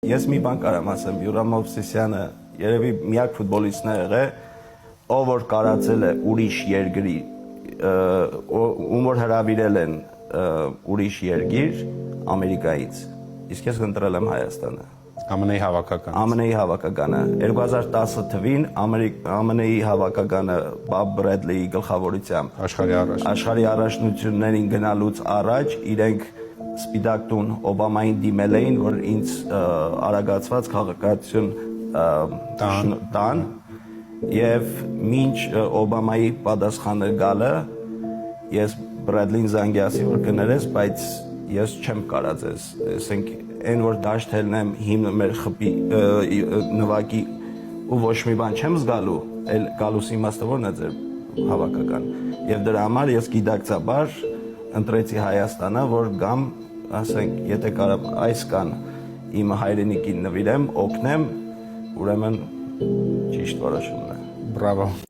Ես մի բան կարամ ասեմ, Յուրամ Մովսիսյանը երևի միակ ֆուտբոլիստն է եղել, ով որ կարածել է ուրիշ երկրի, ում որ հրավիրել են ուրիշ երկիր Ամերիկայից, իսկ ես ընտրել եմ Հայաստանը։ ԱՄՆ-ի հավաքականը։ ԱՄՆ-ի հավաքականը 2010 թվին ԱՄՆ-ի հավաքականը Բաբ Բրեդլիի գլխավորությամբ աշխարհի առաջնություններին գնալուց առաջ իրենք Սպիտակ տուն Օբամային դիմել էին, որ ինձ արագացված քաղաքացիություն տան եւ մինչ Օբամայի պատասխանը գալը ես Բրեդլին զանգի ասի, որ կներես, բայց ես չեմ կարած ասենք այն որ դաշտելն եմ հիմը մեր խփի նվակի ու ոչ մի բան չեմ զգալու, այլ գալուս իմաստը որն է ձեր հավաքական եւ դրա համար ես գիտակցաբար ընտրեցի Հայաստանը, որ գամ ասենք, եթե կարամ այս կան իմ հայրենիքին նվիրեմ, օգնեմ, ուրեմն ճիշտ որոշումն է։ Բրավո։